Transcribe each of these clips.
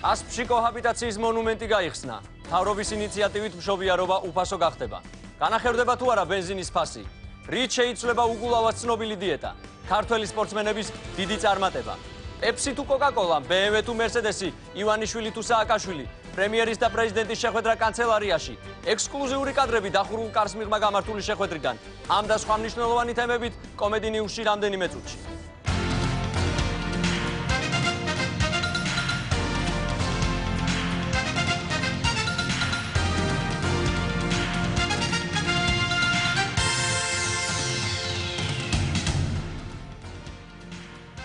კასპში კოჰაბიტაციის მონუმენტი გაიხსნა. მთავრობის ინიციატივით მშობიარობა უფასო გახდება. განახერხდება თუ არა ბენზინის ფასი. რით შეიცვლება უგულავას ცნობილი დიეტა. ქართველი სპორტსმენების დიდი წარმატება. პეპსი თუ კოკაკოლა, BMW თუ მერსედესი, ივანიშვილი თუ სააკაშვილი, პრემიერის და პრეზიდენტის შეხვედრა კანცელარიაში. ექსკლუზიური კადრები დახურულ კარს მიღმა გამართული შეხვედრიდან. ამ და სხვა მნიშვნელოვანი თემებით კომედი ნიუსში რამდენიმე წუთში.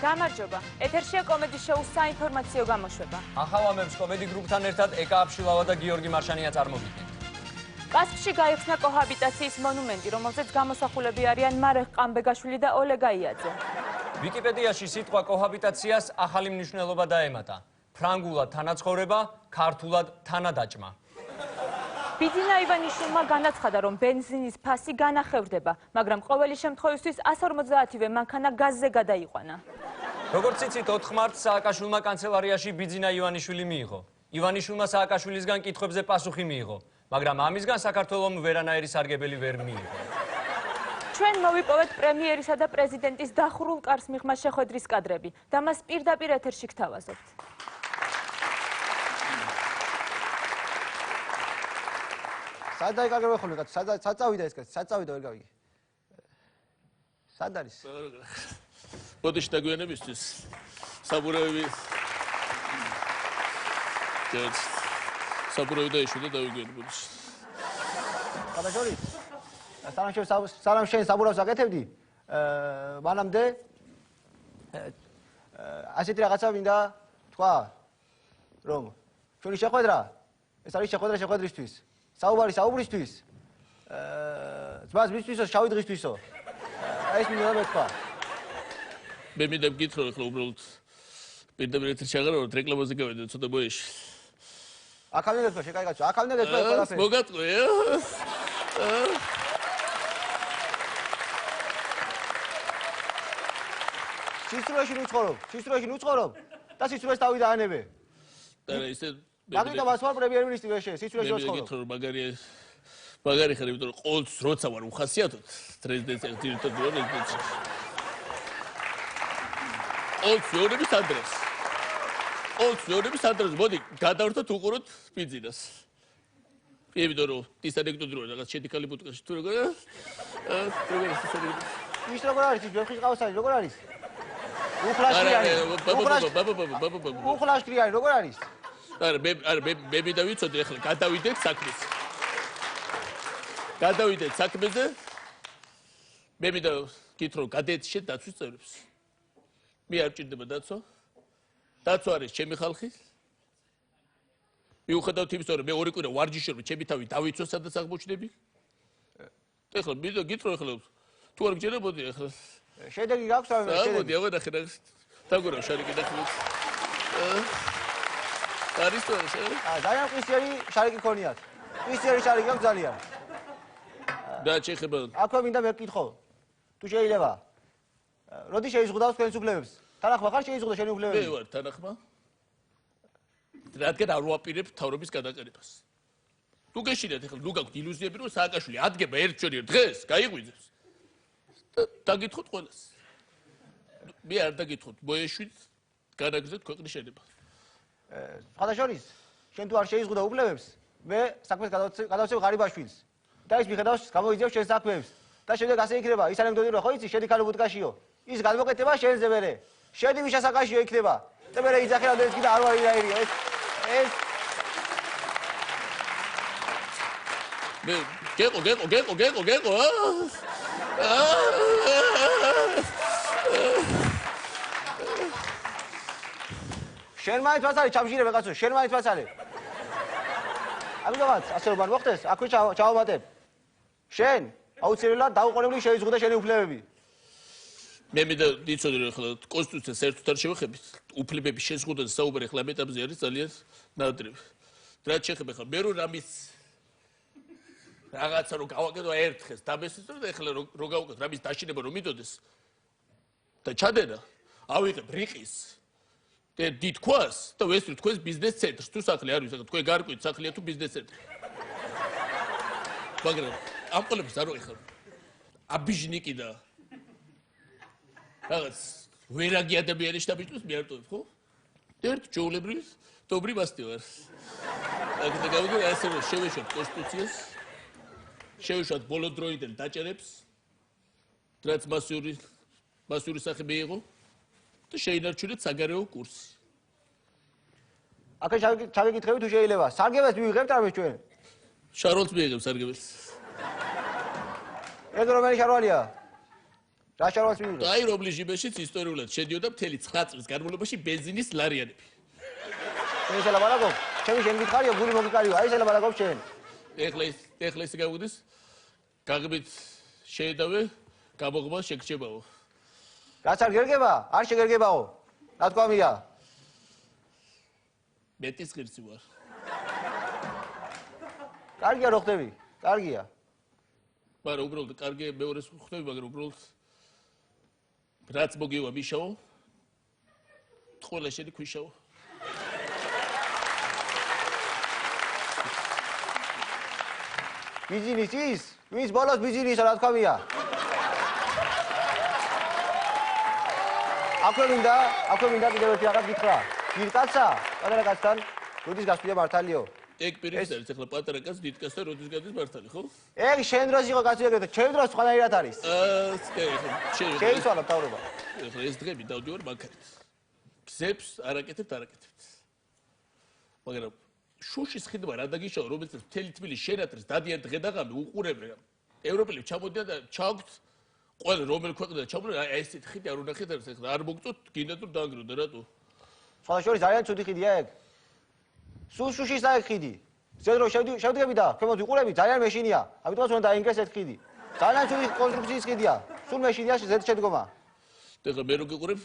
გამარჯობა. ეთერშია კომედი შოუ საინფორმაციო გამოშვება. ახალ ამებს კომედი გრუპთან ერთად ეკა აფშილავა და გიორგი მარშანია წარმოგიდგენთ. კასპში გაიხსნა კოჰაბიტაციის მონუმენტი, რომელზეც გამოსახულები არიან მარეხ ყამბეგაშვილი და ოლე გაიაძე. ვიკიპედიაში სიტყვა კოჰაბიტაციას ახალი მნიშვნელობა დაემატა. ფრანგულად თანაცხოვრება, ქართულად თანადაჭმა. ბიძინა ივანიშვილმა განაცხადა, რომ ბენზინის ფასი განახევდება, მაგრამ ყოველი შემთხვევისთვის 150-ვე მანქანა გაზზე გადაიყვანა. როგორც იცით, 4 მარტს სააკაშვილმა კანცელარიაში ბიძინა ივანიშვილი მიიღო. ივანიშვილმა სააკაშვილისგან კითხვებზე პასუხი მიიღო, მაგრამ ამისგან საქართველომ ვერანაირი სარგებელი ვერ მიიღო. ჩვენ მოვიპოვეთ პრემიერისა და პრეზიდენტის დახურულ კარს მიღმა შეხვედრის კადრები და მას პირდაპირ ეთერში გთავაზობთ. სად დაიკარგება ხოლმე კაცო? სად წავიდა ეს კაცი? სად წავიდა ვერ გავიგე. სად არის? ბოდიში დაგვიანებისთვის საბურავი დაიშვი და დავიგვიანე ბოდიში. გადაშორი. სანამ შენ საბურავს აკეთებდი, მანამდე ასეთი რაღაცა მინდა თქვა, რომ ჩვენი შეხვედრა, ეს არის შეხვედრისთვის. საუბარი საუბრისთვის, ძმას მისთვისო, შავი დღისთვისო. ეს მინდა მეთქვა. მე მინდა მკითხო ახლა უბრალოდ პირდაპირ ეთერში აღარ ვარ, რეკლამაზე გავედე ცოტა ბოეში. აქამდე გეთქვა, შეკაიგაცო, აქამდე გეთქვა ყველაფერი. მოგატყვე. სისწრუეში ნუცხოვრობ და სისწრუეს თავი დაანებე. და ისე მაგიტომ ასვარ პრემიერ-მინისტრი ვეშე, სისწრუეში ვცხოვრობ. მე გითხრა მაგარი ხარ, იმიტომ რომ ყოველთვის როცა ვარ უხასიათოდ, პრეზიდენტის დირექტორი ვარ რეზიდენციაში. ყოველთვის მეურნეობის ადრეს, მოდი გადავერთოთ უყუროთ ბიძინას. იმიტომ რომ ის ანეკდოტი რო რაღაც შედიქალი პოდკასტში თუ როგორ არის? ის როგორ არის? ის ვერხის ყავსარი როგორ არის? უხლაშკრიანი, როგორ არის? არა, მე მინდა ვიცოდე ახლა გადავიდეთ საქმეზე. მე მინდა გითხრა გადაეცშეთ დაცვის წევრებს. მე არ ჭირდება დაცვა. დაცვა არის ჩემი ხალხი. მიუხედავად იმისა, რომ მე 2 კვირა ვარჯიშობ, ჩემი თავი დავიცვა, სადაც აღმოჩნდები. ეხლა მინდა გითხრა ახლა თუ არ გჯერებოდი ახლა. შედეგი გაქვს რა? მოდი, ავანახე რა. დაგურავ შარიკი დახმით. არის თუ არა? ძალიან ყისიერი შარიკი ქონიათ. ყისიერი შარიკი აქვს ძალიან. და შეიძლება აქვე მინდა მეკითხო. თუ შეიძლება. როდი შეიზღუდავს თქვენს უფლებებს? თანახმა ხარ შეიზღუდა შენი უფლებები? მე ვარ თანახმა. რადგან არ ვაპირებ თავრობის გადაყენებას. თუ გეშინათ ახლა ნუ გაქვთ ილუზიები რომ სააკაშვილი ადგება ერთჩვენიერ დღეს, გაიღვიძებს. და დაგითხოთ ყველას. მე არ დაგითხოთ ბოეშვით განაგზეთ ქვეყნის შენება. სხვადასხვის, შენ თუ არ შეიზღუდა უფლებებს, მე საქმეს გადავცემ ღარიბაშვილს. და ის მიხედავს გამოიძიებს შენ საქმეებს. და შემდეგ ასე იქნება, ის ანეკდოტი რო ხო იცი, შედიქალი ბუდკაშიო. ის გადმოკეთება შენზე მერე. შენი მიშასაკაშიო იქნება. და მერე იძახი რამდენიც კიდე არ ვარირაირია ეს. მე გეყო. შენ მაინც მას არის ჩამშირება კაცო, შენ მაინც მას არის. ამიტომაც ასე რომ არ მოხდეს, აქვე ჩავამატებ. შენ აუცილებლად დაუყოვნებლივ შეიზღუდა შენი უფლებები. მე მინდა ვიცოდე რომ ახლა კონსტიტუციას საერთოდ არ შევეხებით, უფლებების შეზღუდვაზე საუბარი ახლა ამ ეტაპზე არის ძალიან ნადრევი. რაც შეხება ხა მე რო რამის რაღაცა რო გავაკეთო ერთხეს დამესვით და ახლა რო გავაკეთო რამის დაშინება რომ მიდოდეს და ჩადენა ავიღებ რიყის დიდქვას და ვესწრით თქვენს ბიზნეს ცენტრს. თუ სახლი არ ვიცი, თქვენ გარკვით სახლია თუ ბიზნეს ცენტრი. მაგრამ ამ ყოლებს არ ვეხარ. აბიჟნიკი და რაღაც ვერაგი ადამიანი შტაბიჭოს მიარტოვებ, ხო? ერთ ჯოულებრივ დობრი მასტი ვარ. და გავიგე ასე რომ შევეშოთ კონსტიტუციას. შევეშოთ ბოლო დროიდან დაჭერებს. რაც მასიური სახე მიიღო და შეინარჩუნეთ საგარეო კურსი. აქ ჩავიკითხები თუ შეიძლება. სარგებელს მივიღებთ რამეს ჩვენ? შარვალს მიიღებს სარგებელს. ეს რომელი შარვალია? რა შარვალს მივიღებთ? აი რომლის ჟიბეშიც ისტორიულად შედიოდა მთელი 9 წლის განმავლობაში ბენზინის ლარიანები. ეს ელაპარაკობ. ჩემი შენ გითხარიო, გული მოგიკარიო. აი ეს ელაპარაკობ შენ. ეხლა ისე გავუდის. გაგებით შეედავე, გამოგმა შეგრჩებაო. რაც არ გერგება? არ შეგერგებაო. რა თქვამია? მეტის ღირსი ვარ. კარგია რო ხდები? კარგია. მაგრამ უბრალოდ კარგი მეორეს ხვდები, მაგრამ უბრალოდ რაც მოგივა მიშაო. ყველა შენი ქვიშაო. ბიზნესი ის? ვინც ბოლოს ბიზნესა რა თქვამია? აქვე მინდა კიდევ ერთი რაღაც გითხრა. გირკაცა, პატარა კაცთან, როდის გასვლია მართალიო? ეგ პირის არის ახლა პატარა კაც დიდ კაც და როდის გადის მართალი, ხო? ეგ შენ დროს იყო კაცი ეგრე და ჩემ დროს სხვანაირად არის. შეიცვალა თავრობა. ახლა ეს დღები დავდივარ მანქანით. გზებს არაკეთებთ. მაგრამ შუშის ხიდმა რა დაგიშავა, რომელიც მთელი თბილისი შენატრს დადიან დღე და ღამე უყურებენ. ევროპელები ჩამოდიან და ჩაგვთ ყველა რომელ ქვეყნიდან ჩამოდიან, აი ესეთი ხიდი არ უნდა ხედავს, ახლა არ მოგწოთ, გინდათ რომ დაანგრიოთ, რატო? სხვადასხვა ძალიან ცუდი ხიდია ეგ. სულ შუშის და ეგ ხიდი. ზედრო შევდგები და ქვემოთ ვიყურები, ძალიან მეშინია. ამიტომაც უნდა დაინგრეს ეს ხიდი. ძალიან ცუდი კონსტრუქციის ხიდია. სულ მეშინია ზედ შედგომა. ეხლა მე რო გიყურებ,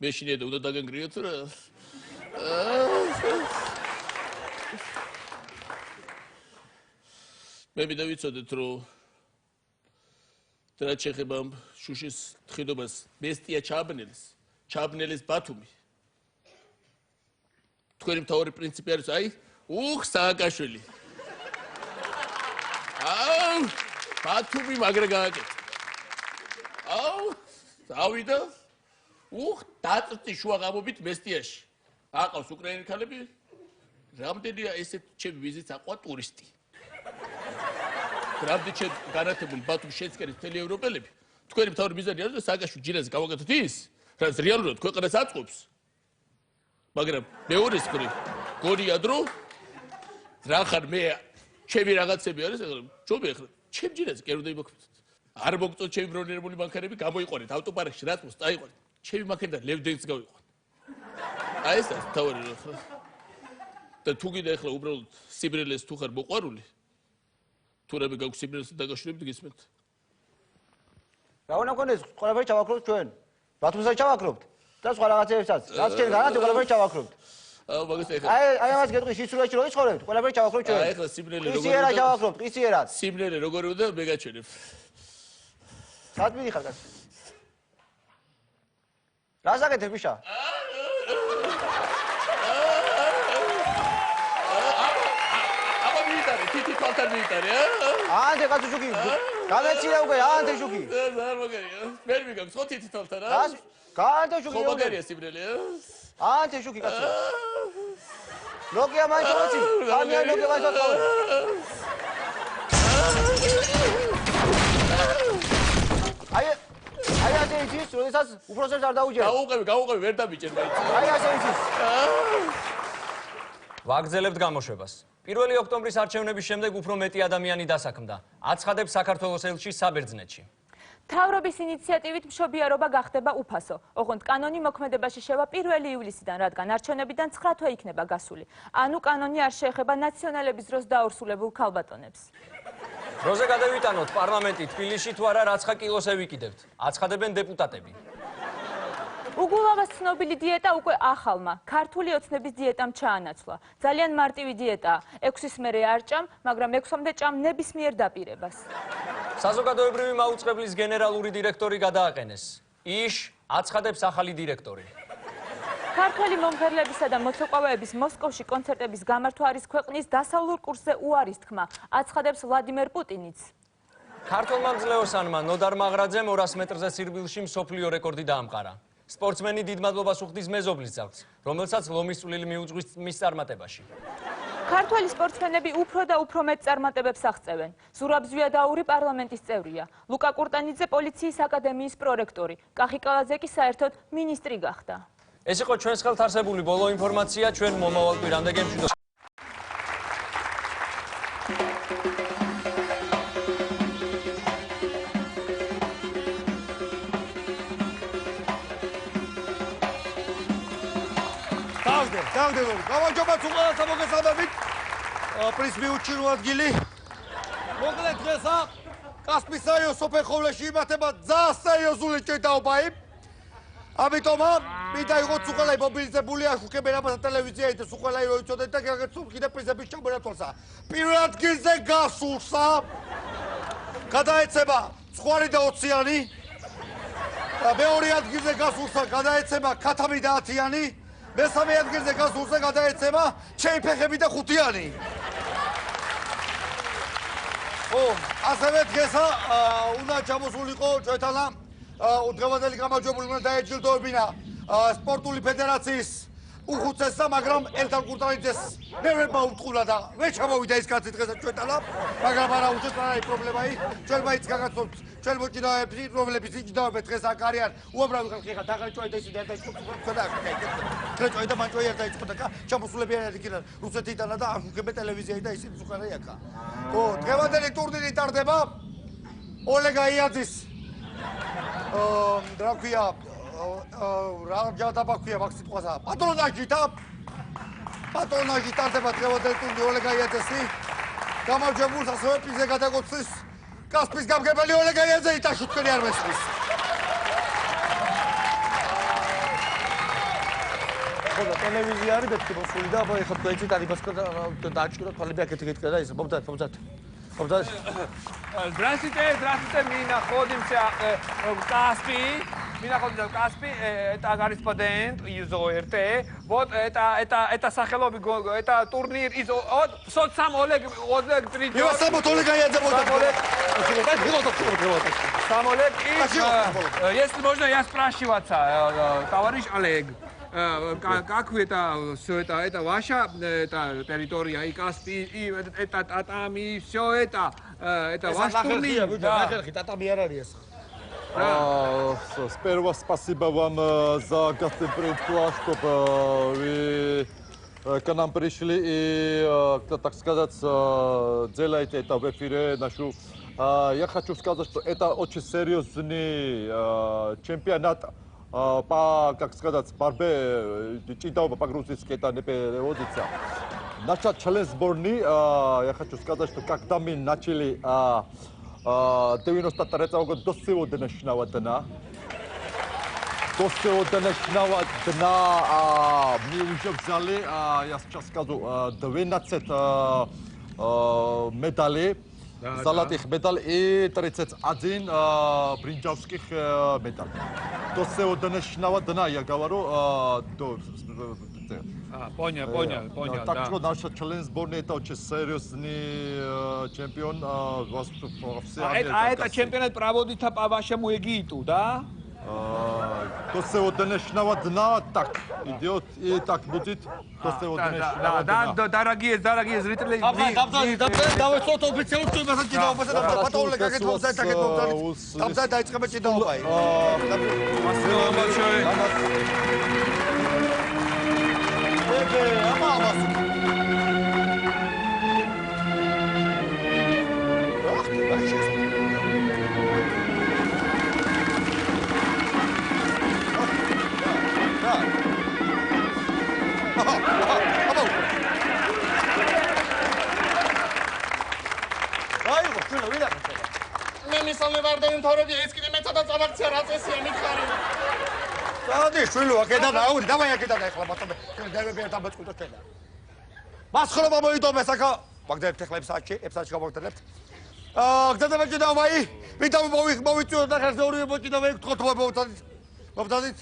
მეშინია და უნდა დაგანგრიოთ რა. მე მინდა ვიცოდეთ, რომ რაც შეეხება შუშის ხიდობას, მესტია ჩაბნელის ბათუმი. თქვენი მთავარი პრინციპი არის, აი, სააკაშვილი. ბათუმი მაგრა გააკეთე. ავიდა, დაწწი შუაღამობით მესტიაში. აყავს უკრაინელი ქალები, რამდენია ესეთ ჩემი ვიზიტს აყვა ტურისტი. რამდენი ჩემ განათებული ბათუმში შეცკერის მთელი ევროპელები, თქვენი მთავარი მიზანი არის სააკაშვილი ჯირაზე გავაკეთოთ ის, რაც რეალურად ქვეყანას აწყობს. მაგრამ მეორეს მხრივ გონია რომ რახან მე ჩემი რაღაცები არის, ჯობია ახლა ჩემ ჯირაზე კი არ უნდა იმოქმედოთ. არ მოგწოთ ჩემი ბრონირებული მანქანები, გამოიყვანეთ ავტოპარკში რაც მოსთ აიყვანეთ. ჩემი მანქანიდან ლევდენს გავიყვანეთ. აი ეს არის თავი რა ხო? და თუ კიდე ახლა უბრალოდ სიბრელეს თუ ხარ მოყვარული, თუ რამე გაქვს სიბრელესთან დაკავშირებით გისმენთ. რა უნდა გქონდეს, ყველაფერი ჩავაქრობთ ჩვენ. ბათუმსაც ჩავაქრობთ და სხვა რაღაცებსაც. რაც ჩვენ განათი ყველაფერი ჩავაქრობთ. მაგას ეხლა. აი ამას გეტყვი სიცრუეში რო იცხოვრებთ, ყველაფერი ჩავაქრობთ ჩვენ. ეხლა სიბრელე როგორი უნდა ჩავაქრობთ, ყისიერად. სიბრელე როგორი უნდა მე გაჩვენებ. სად მიდიხარ კაცო? რა საკეთებ ბიშა? თითი თვალთან მიიტარე, ანტე კაცო შუქი. გამეცია უკვე, ანტე შუქი. არ მაგარია. მე მიგაქვს ხო თითი თვალთან, განტე შუქი. ხო მაგარია სიბრელე, ანტე შუქი კაცო. ნოკია მაინცოვიცი. ამია ნოკია მაინცოვიცი. აი ასე იცის, როდესაც უბრალოდ არ დაუჯერ. გაუყევი, ვერ დამიჭერ მაინც. აი ასე იცის. ვაგრძელებთ გამოშვებას. 1 ოქტომბრის არჩევნების შემდეგ უფრო მეტი ადამიანი დასაქმდა. აცხადებს საქართველოს ელჩი საბერძნეთში. მთავრობის ინიციატივით მშობიარობა გახდება უფასო. ოღონდ კანონი მოქმედებაში შევა 1 ივლისიდან, რადგან არჩევნებიდან 9 თვე იქნება გასული. ანუ კანონი არ შეეხება ნაციონალების დროს დაორსულებულ ქალბატონებს. დროზე გადავიტანოთ პარლამენტი თბილისში თუ არა რაცხა კილოს ევიკიდებთ. აცხადებენ დეპუტატები. უგულავას ცნობილი დიეტა უკვე ახალმა, ქართული ოცნების დიეტამ ჩაანაცვლა. ძალიან მარტივი დიეტაა. 6-ის მერე არ ჭამ, მაგრამ 6-მდე ჭამ ნებისმიერ დაპირებას. საზოგადოებრივი მაუწყებლის გენერალური დირექტორი გადააყენეს. იშ აცხადებს ახალი დირექტორი. ქართველი მომღერლებისა და მოცეკვავეების მოსკოვში კონცერტების გამართვა არის ქვეყნის დასავლურ კურსზე უარის თქმა, აცხადებს ვლადიმერ პუტინიც. ქართველმა მძლეოსანმა ნოდარ მაღრაძემ 200 მეტრზე სირბილში მსოფლიო რეკორდი დაამყარა. სპორტსმენი დიდ მადლობას უხდის მეზობლის ძაღლს, რომელსაც ლომის წვლილი მიუძღვის მის წარმატებაში. ქართველი სპორტსმენები უფრო და უფრო მეტ წარმატებებს აღწევენ. ზურაბ ზვიადაური პარლამენტის წევრია. ლუკა კურტანიძე პოლიციის აკადემიის პრორექტორი. კახი კალაძე კი საერთოდ მინისტრი გახდა. ეს იყო ჩვენს ხელთ არსებული ბოლო ინფორმაცია, ჩვენ მომავალ კვირამდე გემშვიდობთ. დავდევრ. გამარჯობა უყურებელთა მოგესალმებით. პრიზმი უჩინო ადგილი. მოკლედ დღესა კასპის რაიონის სოფეხოვლეში იმართება ძალიან სერიოზული ჭიდაობა. ამიტომ მინდა იყოს უყურებელი მობილიზებული აშუქებენ ამას ტელევიზიაში და უყურებელი რო იცოდეთ და გაგეცო კიდე პრიზების ჩამონათვალსა. პირველ ადგილზე გასულსა გადაეცემა ცხვარი და 20-იანი. მეორე ადგილზე გასულსა გადაეცემა ქათამი და 10-იანი. მესამე ადგილზე გასულსა გადაეცემა ჩემი ფეხები და 5-იანი. ასევე დღესა უნდა ჩამოსულიყო ჩვენთანა დღევანდელი გამარჯვებული უნდა დაეჯილდოებინა სპორტული ფედერაციის უხუცესსა, მაგრამ ელთან კურტანიძეს მე მოუტყულა და მე ჩამოვიდა ის კაცი დღესაც ჩვენთანა, მაგრამ არა უჩვენთ რა პრობლემაა. ჩვენ მაინც გაგაცნობთ ჩვენ მოჭიდავეები, რომლებიც იჭიდავებენ დღეს აქ არიან უამრავი ხალხი ხა დაღაჭოი და ისინი ერთად შეხვდა ქრეჭოი და მანჭოი ერთად იწყდა და ჩამოსულები არიან იქიდან რუსეთიდან და აღუქებენ ტელევიზიაში და ისინი უყარა იქა. დღევანდელი ტურნირი ტარდება ოლეგა იაძის რა ქვია რა ჯადაბაქვია მაგ სიტყვასა პატრონაჟი ტარდება დღევანდელი ტურნირი ოლეგა იაძესი გამარჯვებულს ასევე პრიზზე გადაგოცვის კასპის გამგებელი ოლეგა იაძე იტაში თქვენი არ მესმის. ხოდა ტელევიზია არის ბეთქი მოსული და აბა ეხლა თქვენ ციტ არის და დააჭირა თვალები აქეთ ეკეთკა და ისე მომდათ. Здравствуйте, мы находимся в Каспии. Мы находимся в Каспии, это корреспондент из ОРТ. Вот это Сахелоби, это турнир из сам Олег придет. Сам Олег. И если можно, я спрашиваться, товарищ Олег. Как это все это ваша территория и Каспий, и это татами, все это ваш турнир. Сперва спасибо вам за гостеприимство, чтобы вы к нам пришли и, так сказать, делаете это в эфире нашу. Я хочу сказать, что это очень серьезный чемпионат. Как сказать, борьбе читал по-грузински это не переводится. Наша челлендж сборной, я хочу сказать, что когда мы начали 93 года до сегодняшнего дня, мы уже взяли, я сейчас скажу, 12 медалей. Золотых медалей и 31 бринджавских медалей. До сегодняшнего дня я говорю, Понял. Так что наша член сборной это очень серьезный чемпион. Это чемпионат проводится по вашему эгиту, да? До сегодняшнего дня так идет и так будет до сегодняшнего дня. Да, дорогие зрители. давай что-то официально что нас ჭიდაობას და პატოლოგია გაკეთებდა და გაკეთებდა. დამზად დაიწყება ჭიდაობა. Спасибо большое. Დადი შვილო აქედან აუდი დავაი აქედან ახლა ბატონო დავებია დამბაწყვიტო ჩვენ მასხლობა მოიდომეს აქა მაგდებს ახლა საათში გამოვდერებთ გდადებაჭი დავაი ვიდა მოვიწვიო და ხერზე ორივე მოჭი და ვეკითხოთ მოვდადით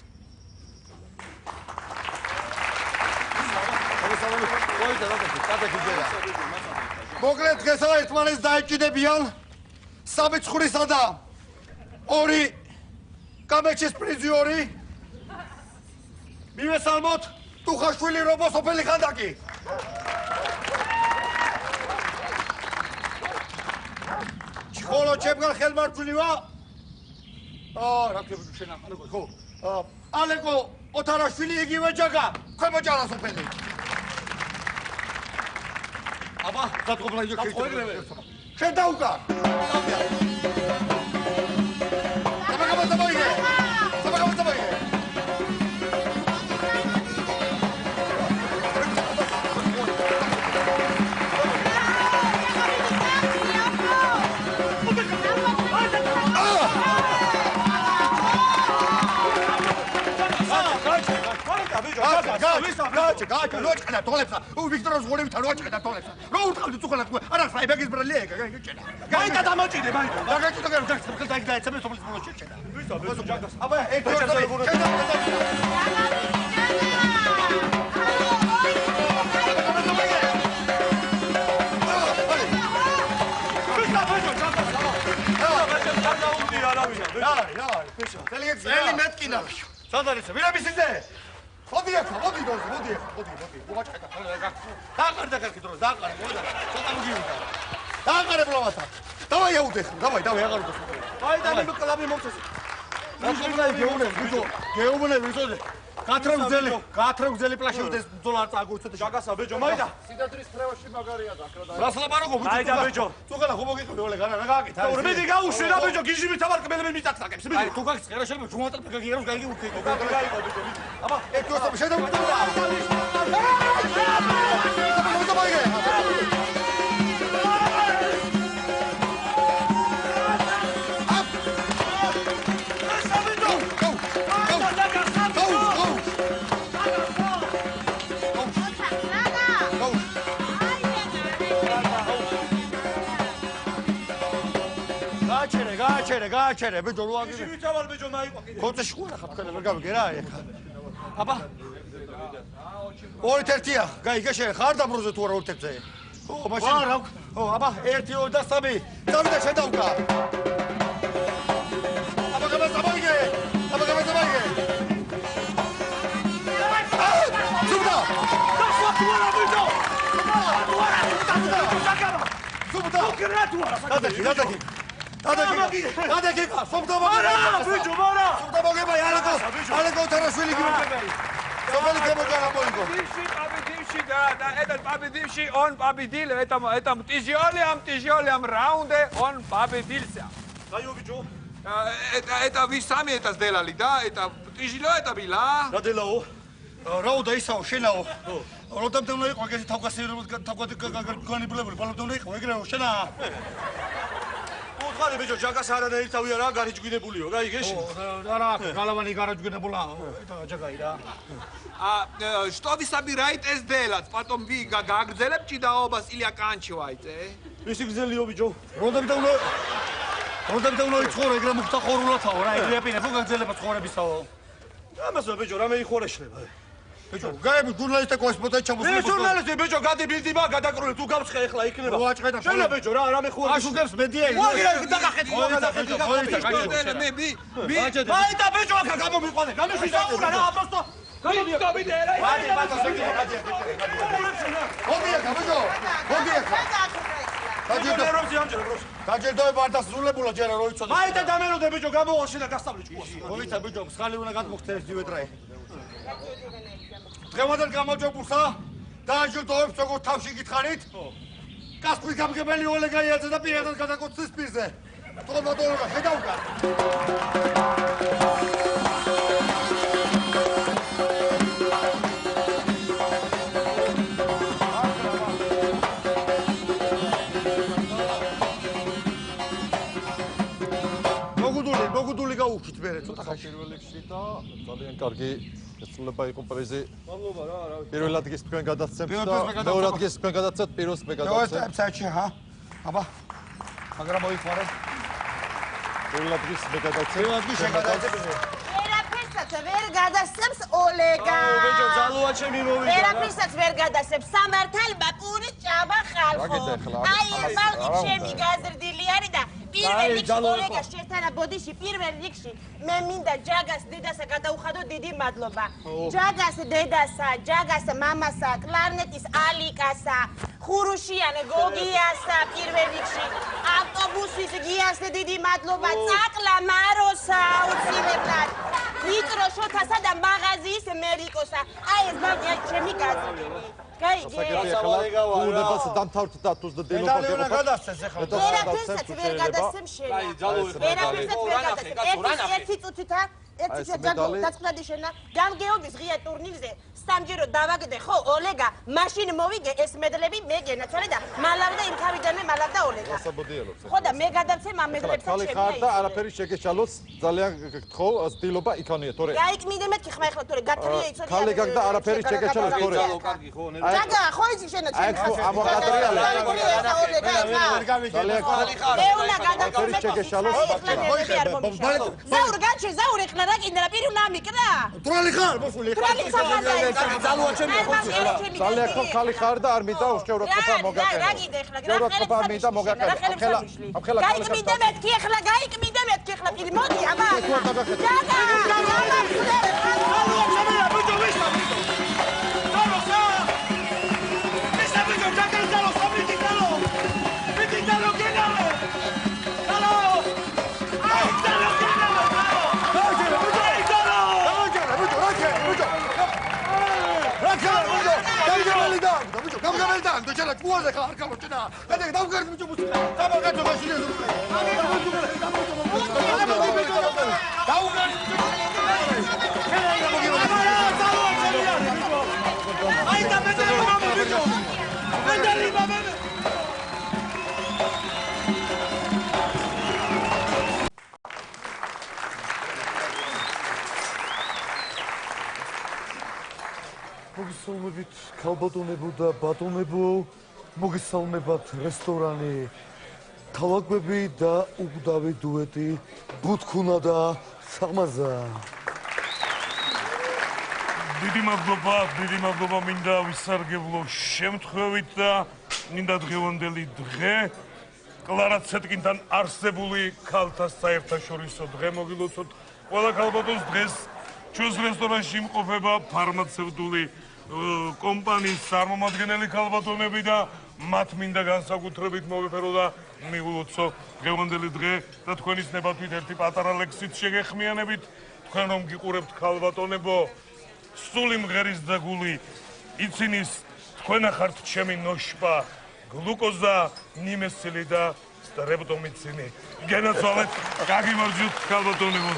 მოკლედ დღესა ერთმანეთს დაეჭიდებიან სამეცხრისა და ორი კამეჩის პრიზიორი მივესალმოთ ტუხაშვილი რობო სოფელი ხანდაკი ხოლო ჩემგან ხელმარჯვნივა რა ქვია შენ ალეკო ხო ალეკო ოთარაშვილი იგივე ჯაგა ქვემო ჯალასოფელი აბა დათყობლა იო შენ დაუკარ გაჩა ნოჭკა თოლებს ვიქტოროს ღორებითა ნოჭკა თოლებს რო უთყავდი წუხლა თქვა არა საიბეგის ბრალია გაიჭენა გაიტა დამოჭიდე მაინც დაგაჭიდე გაგცემ ხელს დაიძაიცემ სოფლის ბოლოს შეჭენა ვისო ჯაგას აბა ერთი ელი მეტკინა სადარიცე ვირების ისე მოდი ახლა მოდი უღაჭკა დაყარ კარგი დროს დაყარ მოდა ცოტა მოგივიდა დაყარე ბლავათა დავაი აუდე დავაი აღარ უდე აი და მე კლაბი მომწეს რა გეუბნები ბიჭო გეუბნები ბიჭო გათრევ გზელი პლაში უდეს ბძოლა არ წაგუცეთ შაგასა ბიჭო მაიდა სიდადრის ფრევაში მაგარია და აკრა და რას ლაპარაკო ბიჭო აი და ბიჭო წუხელა ხო მოგიყავი ოლე განა რა გააკეთა ორი მედი გაუშვი რა ბიჭო გიჟიმი თამარ კბელები მიწაკს ბიჭო თუ გაგის ხერა შეიძლება ჯუმატა გაგიეროს გაიგი უთქი გაიყო ბიჭო აბა ერთი ოსტა შედა გააჩერე ბიჭო რო აგები ვითავარ ბიჭო მაიყვა კიდე კონცეში ყურა ხაფქანა ვერ გავიგე რა ეხა აბა ორი თერთია გაიგე შენ ხარ დაბრუზე თუ არა ორი თერთზე ხო მაშინ ხო აბა 1 2 და 3 წავიდა შენ დავკა აბა გამასაბაიგე ზუბდა და თუ არა ბიჭო ზუბდა გადაგე სოფტო მოგება არა ბიჭო არა სოფტო მოგება ალეკო თარაშვილი გიმოგებაი სოფელი გემოჯარა მოიგო Победивший, да, этот победивший, он победил, этом тяжелым раунде он победился. Кайо бичо? Это вы сами это сделали, да? Это тяжело это было? რა დილაო? რაუდა ისაო, შენაო. როდამდე უნდა იყო ეგეთი თავგასი განიბლებული, ბალოდე უნდა იყო ეგრეო, შენა. ხარი ბიჭო, ჯაგას არანაირი თავია რა, გარიჯგვინებულიო, გაიგეში? რა, გალავანი გარიჯგვინებულა, это ჯაგაი რა. Что вы собираетесь сделать? Потом вы гагзелеп чидаобас или оканчиваете? ვისი გზელიო ბიჭო? როდამდე უნდა იცხოვრო, ეგრე მუხთა ხორულათაო რა, ეგრე აპინა, ხო გაგზელება ცხოვრებისაო. ამასო ბიჭო, რამე იხორეშლება. ბიჭო, გაები ჟურნალისტი კოსმოტა ჩამოსული. მე ჟურნალისტი ბიჭო, გადიბილდიმა, გადაკრული, თუ გამწყე ახლა იქნება. ვაჭყე და შენა ბიჭო, რა რამე ხوار. აშუგებს მედია. ვაგირა დაგახეთი, გადახეთი. აი და ბიჭო, აქ გამომიყვანე. გამიშიზაურა რა, აპოსტო. გამომიყვანე რა. ვადი ბატონო, გაჯერდოება არ დასრულებულა ჯერა რო იცოდე. აი და დამენოდე ბიჭო, გამოვაშე და გასწავლე ჭკუას. მოიცა ბიჭო, ხალი უნდა გადმოგცეს დივეტრე. დღევანდელ გამოჯობურსა დააჯილდოებს როგორც თავში გითხარით. კასპის გამგებელი ოლე გაიაძე და პირადად გადაკოცეს პირზე. თორმატოლოგა ხედავკა. მოგუდული გაუჩით მერე ცოტა ხანში. პირველ რიგში და ძალიან კარგი შესრულება იყო პრიზი. მადლობა რა, პირველ ადგილს თქვენ გადაცემთ და მეორე ადგილს თქვენ გადაცემთ, პირველს მე გადაცემ. დავაწყებ საჩი, ჰა. აბა. მაგრამ მოიხმარე. პირველ ადგილს მე გადაცემ. პირველ ადგილს შენ გადაცემ. ვერაფერსაც ვერ გადასცემს ოლეგა. ბეჭო ძალოა ჩემი მოვიდა. ვერაფერსაც ვერ გადასცემს. სამართალმა პური ჭაბა ხალხო. აი ეს ბალკი ჩემი გაზრდილი არის და პირველ რიგში ოლეგა შეთანა ბოდიში პირველ რიგში მე მინდა ჯაგას დედასა გადაუხადო დიდი მადლობა. ჯაგას დედასა, ჯაგას მამასა, კლარნეტის ალიკასა, ხურუშიანე გოგიასა პირველ რიგში. ავტობუსის გიას დიდი მადლობა. წაკლა მაროსა უცილებლად. ვიტრო შოთასა და მაღაზიის მერიკოსა. აი ეს ბალკი ჩემი გაზრდილი. უნებას დამთავრდა დათოს და დილობა მეტალიონა გადასცეს ახლა. ვერაფერსაც ვერ გადასცემ შენ. ვერაფერსაც ვერ გადასცემ. ერთი წუთითა ერთი დაწყნადი შენა გამგეობის ღია ტურნირზე სამჯერო დავაგდე ხო ოლეგა მაშინ მოვიგე ეს მედლები მე გენაცვალე და მალავდა იმ თავიდანვე მალავდა ოლეგა ხო და მე გადავცემ ამ მედლებსაც ხალი ხარ და არაფერი შეგეშალოს ძალიან გთხოვ დილობა იქონია თორე გაიკმიდე მეთქი ხმა ახლა თორე გათრია იცოდი ხალი გაგ და არაფერი შეგეშალოს თორე კარგი ხო ნე ჯაგა ხო იცი შენა აი ხო ამოგადრიალე ძალიან ხალი ხარ ეულა გადაკომე შეგეშალოს ზაურ გაჩე ზაურ ეხლა რა კიდე რა პირი უნდა მიკრა თრალი ხარ მოსული თრალი ხარ ძალოა ჩემი ხო ძალიან ხო ხალი ხარ და არ მინდა უშევროთყოფა მოგაკეთო რა კიდე ეხლა უშევროთყოფა მინდა მოგაკეთო ახლა გაიკმიდე მეთქი ეხლა გაიკმიდე მეთქი ეხლა პირი მოდი აბა გამგაველდან დოჩალა კუაზე ხარ გამოჩენა და დავგარდი ბიჭო ბუჩი გამოგაჩო მაშინ მოგესალმებით ქალბატონებო და ბატონებო, მოგესალმებათ რესტორანი თავაგვები და უგდავი დუეტი ბუთქუნა და სამაზა. დიდი მადლობა მინდა ვისარგებლო შემთხვევით და მინდა დღევანდელი დღე კლარა ცეტკინთან არსებული ქალთა საერთაშორისო დღე მოგილოცოთ ყველა ქალბატონს დღეს ჩვენს რესტორანში იმყოფება ფარმაცევტული კომპანიის წარმომადგენელი ქალბატონები და მათ მინდა განსაკუთრებით მოვიფერო და მივულოცო დღევანდელი დღე და თქვენის ნებართვით ერთი პატარა ლექსით შეგეხმიანებით თქვენ რომ გიყურებთ ქალბატონებო სული მღერის და გული ცინის თქვენ ახართ ჩემი ნოშპა გლუკოზა ნიმესილი და სტრეპტომიცინი გენაცვალეთ გაგიმარჯვოთ ქალბატონებო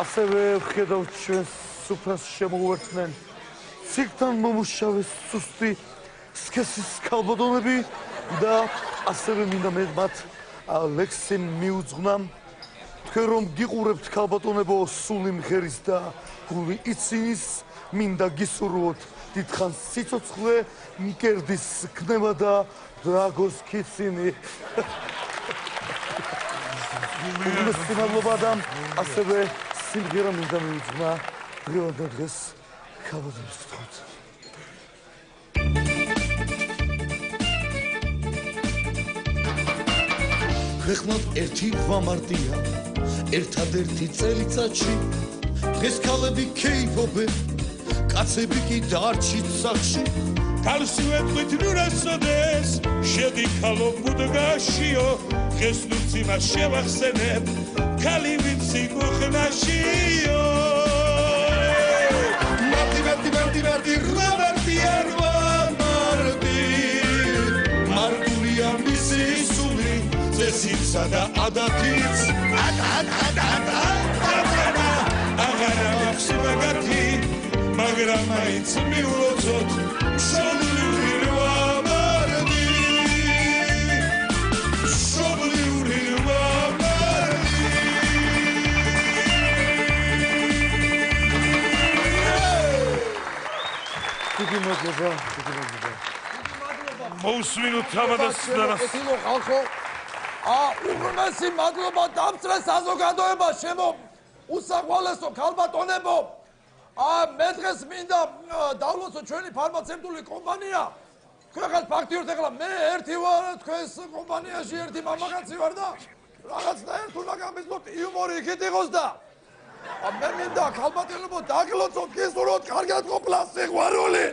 ასევე ვხედავთ ჩვენს სუფრას შემოუერთდნენ ციგთან მომუშავე სუსტი სქესის ქალბატონები და ასევე მინდა მე მათ ლექსი მიუძღვნამ თქვენ რომ გიყურებთ ქალბატონებო სული მღერის და გული ცინის მინდა გისურვოთ დიდხანს სიცოცხლე მკერდის ქნება და დრაგოს ქიცინი მადლობა და ასევე სიმღერა მინდა მიუძღვნა დღევანდელ დღეს ქალბატონებს გთხოვთ ქვეყნად ერთი გვამარტია ერთადერთი წელიწადში დღეს ქალები ქეიფობენ კაცები კი დარჩით სახში ქალსი ვეთყვით ნურასოდეს შედი ქალო ბუდგაშიო დღეს ნურციმა შევახსენებ ქალი ვიცი მოხნაშიო მარტი რამარტი არ ვამარტი მარტულია მისი სული წესისა და ადათიც აღარა მაქვს მაგათი მაგრამ მაინც მიულოცოთ მშობლიური რვამარტი მშობლიური რვამარტი დიდი მადლობა მოусმინოთ თავადას და რას ხალხო უღრმესი მადლობა დამწრე საზოგადოება შემო უსაყვალესო ქალბატონებო, მე დღეს მინდა დავლოცო ჩვენი ფარმაცევტული კომპანია. Ქვეყანას ფაქტიურად ეხლა მე ერთი ვარ თქვენს კომპანიაში ერთი მამაკაცი ვარ და რაღაცნაირად უნდა გამიზნოთ იუმორი იქით იყოს და მე მინდა ქალბატონებო დაგლოცოთ გესურვოთ კარგად ყოფნა სიყვარული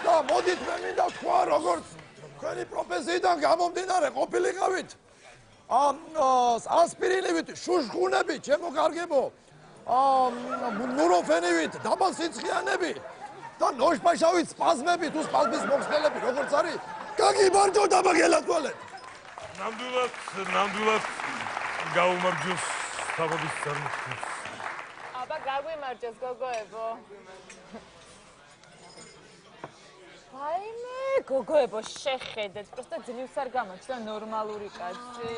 და მოდით მე მინდა თქვა როგორც თქვენი პროფესიიდან გამომდინარე ყოფილიყავით ასპირინივით შუშხუნებით ჩემო კარგებო ნუროფენივით დაბალ სიცხიანები და ნოშპაშავით სპაზმებით თუ სპაზმის მოხსნელები როგორც არის გაგიმარჯო და მაგელათვალეთ ნამდვილად გაუმარჯოს თავების წარმოსხმის აბა გაგვიმარჯოს გოგოებო აიმე გოგოებო შეხედეთ просто ძლივს არ გამოჩნდა ნორმალური კაცი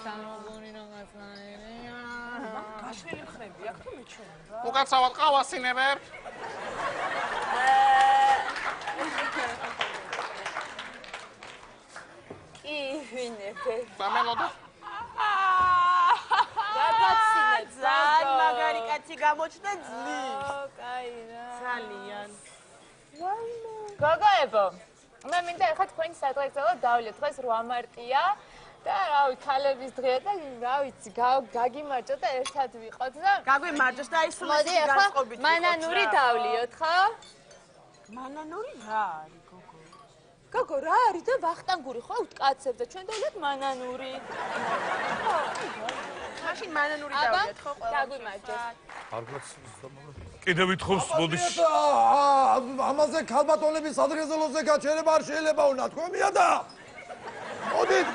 გამოგონი რაღაცნაირი გაშვილი ხმები აქ თუ მეჩვენება უკაცრავად ყავასინებერ კი ვინებე სამელოდო გაგაცინეთ ძალიან მაგარი კაცი გამოჩნდა ძლივს კაი რა ძალიან გოგოებო მე მინდა ახლა თქვენი სადღეგრძელო დავლიოთ დღეს 8 მარტია და რავი ქალების დღეა და რა ვიცი გაგიმარჯოთ და ერთად ვიყოთ და გაგვიმარჯოს და ის მოდი ახლა მანანური დავლიოთ ხო მანანური რა არის გოგო რა არის და ვახტანგური ხო ვტკაცებ და ჩვენ დავლიოთ მანანური მაშინ მანანური დავლიოთ ხო ყველა გაგვიმარჯოს კიდევ ვითხოვს მოდის ამაზე ქალბატონების სადღეგრძელოზე გაჩერება არ შეიძლება უნდა თქვენია და მოდით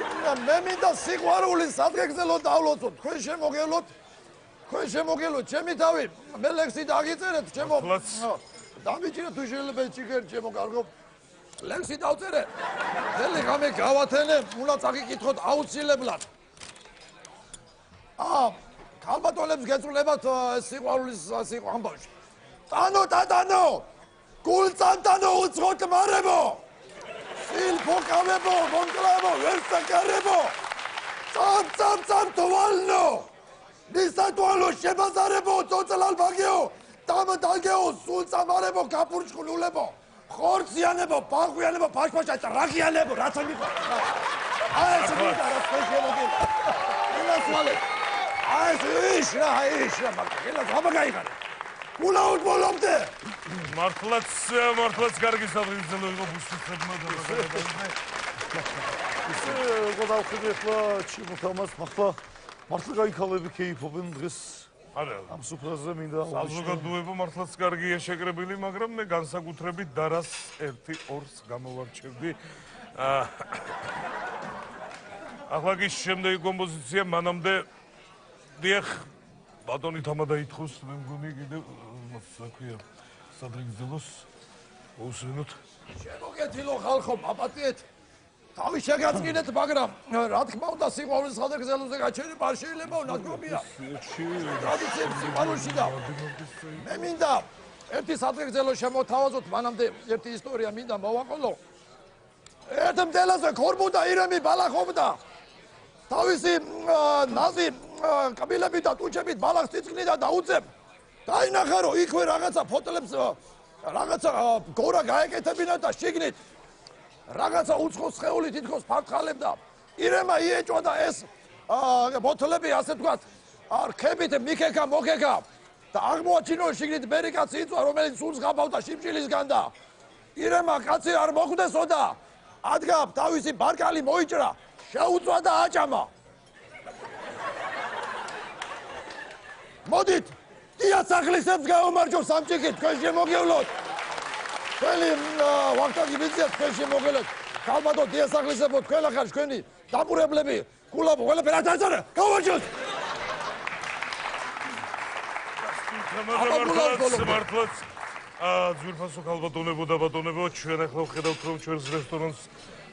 მე მინდა სიყვარული სადღეგრძელო დავლოცოთ თქვენ შემოგელოთ ჩემი თავი მე ლექსი დაგიწერეთ ჩემო დამიჭირეთ თუ შეიძლება ჭიგერ ჩემო კარგო ლექსი დავწერე ძელი ღამე გავათენე უნდა წაგიკითხოთ აუცილებლად ქალბატონებს გეწულებათ სიყვარულის ამბავში ტანო გულწანტანო უცხოთ მარებო სილფოკავებო მომკლავო ვერსაკარებო წამ თვალნო ნისატვალო შებაზარებო წოწლალ ბაგეო დამდაგეო სულწამარებო გაფურჩხნულებო ხორციანებო ბაღვიანებო ფაშფაშა რაღიანებო რაცა მიყვა აი ეს მიყვა რა ფეშელობი ის რა მაგალითად გამაგაიყარე ულაოდ ბოლომდე მართლაც კარგი სადღეგრძელო იყო ბუსტებმა და εγώ დავხედე ახლა ჩიმოთამას მართლა გაიქალები ქეიფობენ დღეს ამ სუფრაზე მინდა საზოგადოება მართლაც კარგია შეკრებილი მაგრამ მე განსაკუთრებით დარას 1-2-ს გამოვარჩევდი ახლა კი შემდეგი კომპოზიცია მანამდე დიახ ბატონი თამა დაითხოვს მე მგონი კიდევ საქვია სადღეგრძელოს უსვენოთ შემოგეთილო ხალხო აპატიეთ თავი შეგაწკინეთ მაგრამ რა თქმა უნდა სიყვარულის სადღეგრძელოზე გაჩერება არ შეიძლება ნადგომია ტრადიციებს სიყვარულში და მე მინდა ერთი სადღეგრძელო შემოთავაზოთ მანამდე ერთი ისტორია მინდა მოვაყოლო ერთ მდელაზე ქორბუდა ირემი ბალახობდა თავისი ნაზი კაბილებით და ტუჩებით ბალახს წიწკნიდა და უწებ დაინახა რომ იქვე რაღაცა ფოტლებს რაღაცა გორა გაეკეთებინა და შიგნით რაღაცა უცხო სხეული თითქოს ფართხალებდა ირემა იეჭვა და ეს ბოთლები ასე ვთქვათ რქებით მიქეკა მოგეკა და აღმოაჩინო შიგნით ბერი კაცი იწვა რომელიც სულს გაბავდა შიმშილისგან და ირემა კაცი არ მოხვდესო და ადგა თავისი ბარკალი მოიჭრა შეუწვა და აჭამა მოდით დიასახლისებს გაუმარჯოს სამჭიქით თქვენ შემოგევლოთ თქვენი ვახტანგი ბიძია თქვენ შემოგელოთ ქალბატონ დიასახლისებო თქვენ ახლა თქვენი დამპურებლები გულაბო ყველაფერი არ დაწერა გაუმარჯოს მართლაც ძვირფასო ქალბატონებო და ბატონებო ჩვენ ახლა ვხედავთ რომ ჩვენს რესტორანს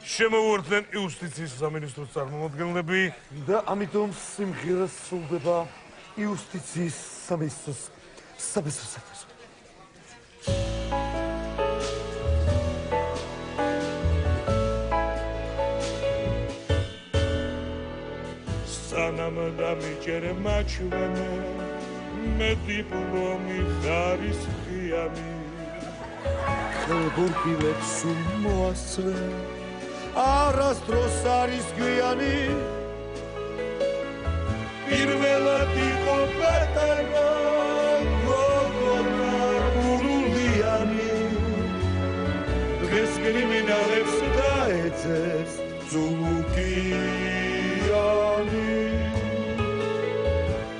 შემოუერთდნენ იუსტიციის სამინისტროს წარმომადგენლები და ამიტომ სიმღერა სრულდება იუსტიციის სამინისტროს საბესროსათვის სანამ დამიჯერე მაჩვენე მე დიპლომი ხარისხიანი ხელბურთილებს სულ მოასწრე არასდროს არის გვიანი პირველად იყო პატარა გოგონა გულიანი დღეს კრიმინალებს დაეძებს ძულუკიანი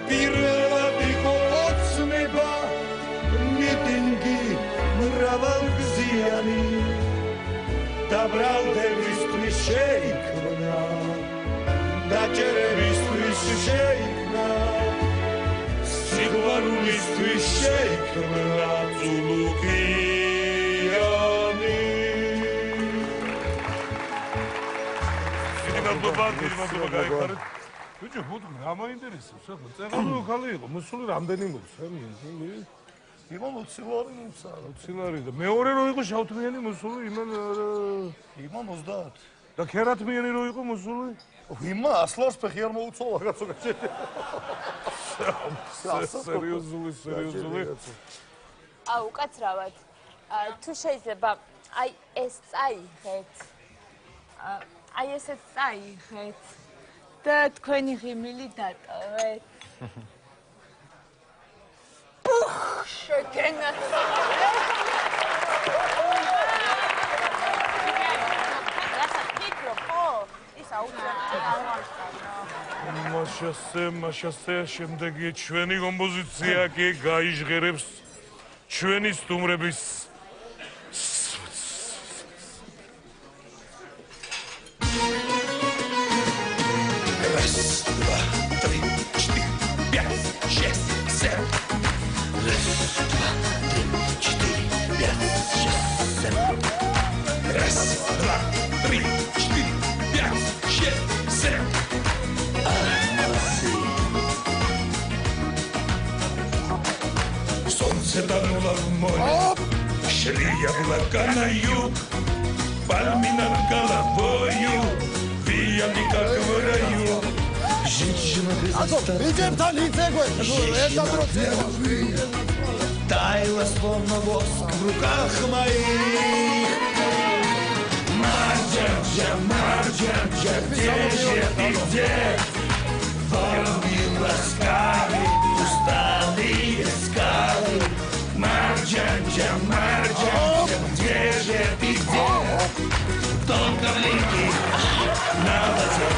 პირველად იყო ოცნება მიტინგი მრავალგზიანი დაბრალდებისთვის შეიქმნა დაჭერებისთვის შეიქმნა სიყვარულისთვის შეიქმნა ძულუკიანი მადლობა გაიხარეთ ბიჭო ხუთი რა მაინტერესებს ახლა წერალო ხალი იყო მოსული რამდენი მოსული იმან 20 ლარი მომცა 20 ლარი და მეორე რო იყო შავთმიანი მოსული იმან 30 და ქერათმიანი რო იყო მოსული იმა 100 ლარს ფეხი არ მოუწოვა რაღაცა გაჩერდა სერიოზული აუ კაცრავად თუ შეიძლება აი ეს წაიღეთ აი ესეც წაიღეთ და თქვენი ღიმილი დატოვეთ შეგენა მაშასე შემდეგი ჩვენი კომპოზიცია კი გაიჟღერებს ჩვენი სტუმრების Раз, два, три, четыре, пять, шесть, семь. Раз, два, три, четыре, пять, шесть, семь. Раз, два, три, четыре, пять, шесть, семь. Солнце тонуло в море, шли яблока на юг, пальми над головою, вияли как в раю. Женщина без таяла словно воск в руках моих. Марджанджа, Марджанджа, где же ты, где? Волны ласкали усталые скалы. Марджанджа, Марджанджа, где же ты, где? Только блики на воде.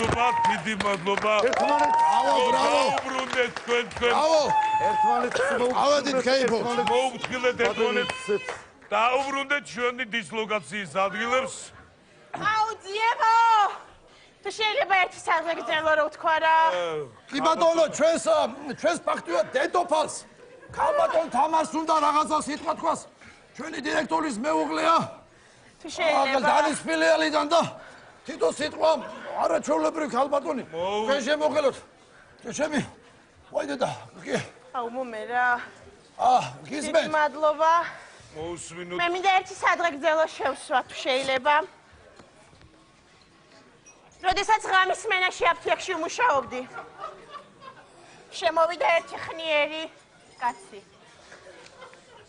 Згод, დიდი მადლობა. დაუბრუნდეთ თქვენ. ავედით კეიფობს. მოუთხილეთ ერთმანეთს. დაუბრუნდეთ ჩვენი დისლოკაციის ადგილებს. აუ ძიებო! თუ შეიძლება ერთი საზეგრძელო რო ვთქვა რა. კი ბატონო, ჩვენს ფაქტია დედოფალს. ქალბატონ თამარს უნდა რაღაცა სიტყვა თქვას. ჩვენი დირექტორის მეუღლეა. თუ შეიძლება. განის ფილიალიდან და თითო სიტყვა არაჩვეულებრივი ქალბატონი. ჩვენ შემოღელოთ. ჩემი ვაიდე და კი. აუ მომერა. გისმენთ. მადლობა. მოусმინოთ. მე მინდა ერთი სადღეგრძელო შევსვა თუ შეიძლება. როდესაც ღამის სმენაში აფთიაქში ვმუშაობდი. შემოვიდა ერთი ხნიერი კაცი.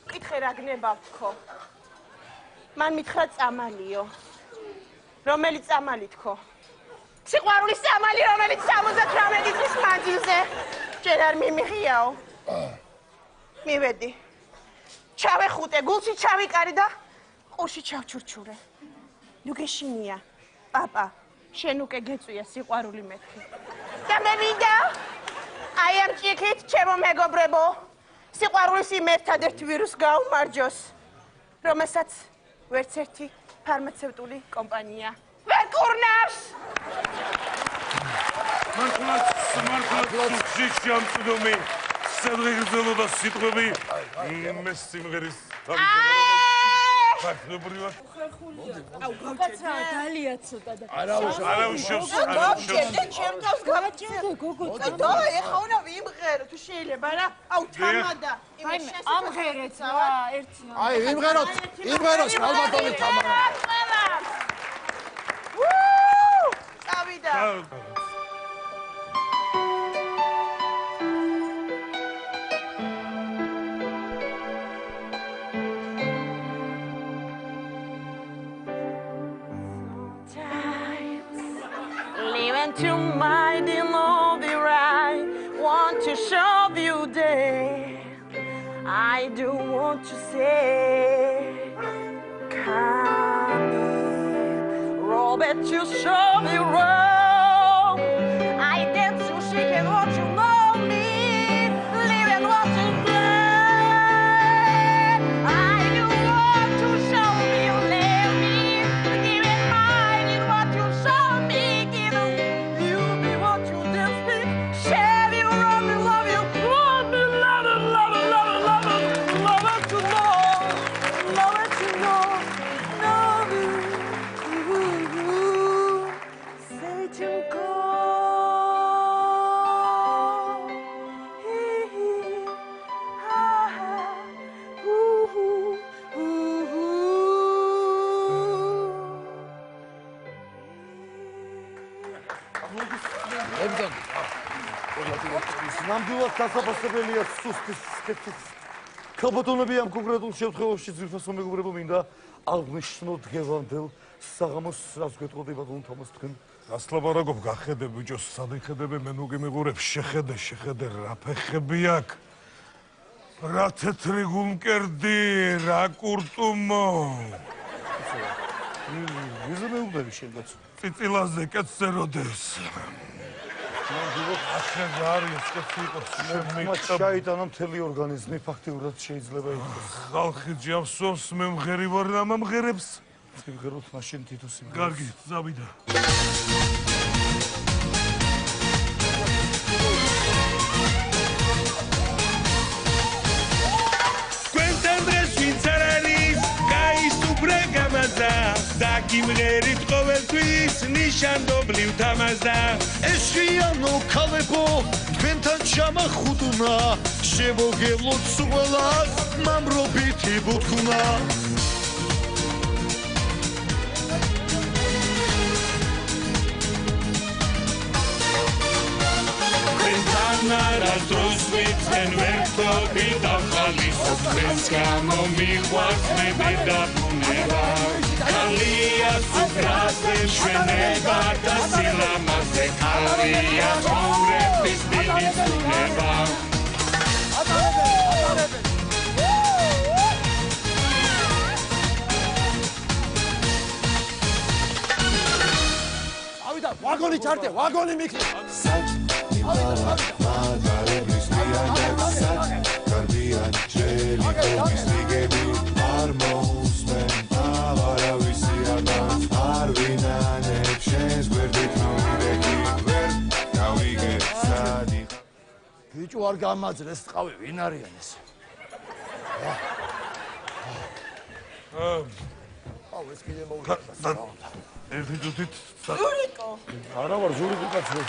კითხე რა გნება თქო. მან მითხრა წამალიო. რომელი წამალი თქო? სიყვარულის წამალი, რომელიც 78 წლის მანძილზე ჯერ არ მიმიღიაო. მივედი. ჩავეხუტე, გულში ჩავიკარი და ყურში ჩავჩურჩურე. ნუ გეშინია, პაპა, შენ უკვე გეწვია სიყვარული მეთქი. და მე მინდა აი ამ ჭიქით, ჩემო მეგობრებო, სიყვარულის იმ ერთადერთ ვირუსს გაუმარჯოს, რომელსაც ვერც ერთი ფარმაცევტული კომპანია ვერ კურნავს. მართლაც შეჭამწდომი სადღეგრძელო და სიტყვები მე სიმღერის ფაქტობრივად გოგოცა დალია ცოტა და არა უშავს ჩემთვის გავაჭირე გოგო და ეხა უნდა ვიმღერო თუ შეიძლება რა აუ თამადა ამღერეთ რა ერთიან აი იმღეროს ალბათობით თამარა წავიდა To my demo be right want to show you day I do want to say come Robert you show me wrong I dance to shake and want you know me live and want to play I do want to show me you love me give it mine in what you show me give it ნამდვილად დასაფასებელია სუსტის ქალბატონები ამ კონკრეტულ შემთხვევაში ძირფასო მეგობრებო მინდა აღნიშნო დღევანდელ საღამოს რაც გვეტყოდი ბატონო თამას თქვენ გასლაპარაკობ გახედე ბიჭო სად იხედები მე ნუ გიმიღურებ შეხედე რა ფეხები აქვს რა თეთრი გულმკერდი რა კურტუმო ვიზა მეუბნები შენგაც წიწილაზე კეთზე როდეს შაიტანა მთელი ორგანიზმი ფაქტიურად შეიძლება იყოს. ხალხი ჯამსოს მე მღერი ვარ და მომღერებს. ვიღეროთ მაშინ თითო სიმღერას. კარგი, წავიდა. გიმღერით ყოველთვის ნიშანდობლივ თამაზდა ეშხიანო ქალებო თქვენთან ჩამახუტუნა შემოგევლოთ სულას მამრობითი ბუთხუნა ნარას დროს ვიწენ ვერტობი და ხალისო თქვენს გამო მიყვარს მე მედაბუნება ქალია სუფრაზე ჩვენება და სილამაზე ქალია ცხოვრების დიდი ზრუნება ავიდა ვაგონი ჩარტე ვაგონი მიკლი მაგარების მიანებს კარბიან ჯელი გოგის ლიგები არ მოუსმენ აღარავისი ადანს არ ვინანებს შენს გვერდით ნომირები ვერ დავიგებ სადი ბიჭო არ გამაძლეს ტყავი ვინ არიან ეს აუ ეს კიდე მოუხდა ერთი თუთით ზურიკო არა ვარ ზურიკო კაცო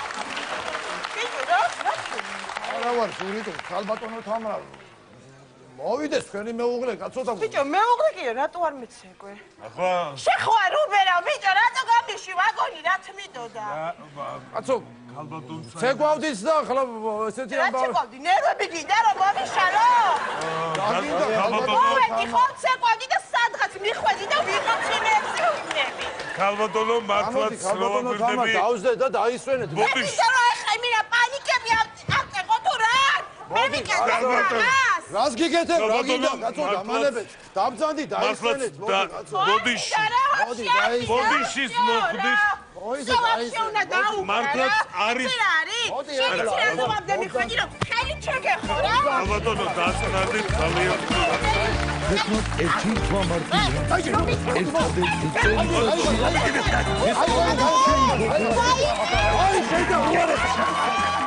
არა ვარ ზურიკო ქალბატონო თამარ მოვიდეს თქვენი მეუღლე კაცო და ბიჭო მეუღლე კი რატო არ მეცეკვე ახლა შეხوار უბერა ბიჭო რატო გამიში ვაგონი რაც მიდოდა კაცო ქალბატონს ცეკვავდით და ახლა ესეთი ამბავი რა ცეკვავდი ნერვები გინდა რომ მომიშალო მოვედი ხო ცეკვავდი და სადღაც მიხვედი და ვიყო ჩინებში ვინები ქალბატონო მართლაც ქალბატონო თამარ დაუძდე და დაისვენეთ მოდი რა ეხა მინა პანიკები აკეთო თუ რა მე მიგეძა რას გიგეთებ რა გინდა კაცო დამანებეთ დამძანდი დაისვენეთ მოდი მოხდის მართლაც არის შეგიძლიათ მიხვედი რომ ხელი ჩაგეხო რა ქალბატონო დაწყნარდი ძალიან თქოს ერთი თვა მარტივია ერთადერთი წელი აი შეიდა უარეს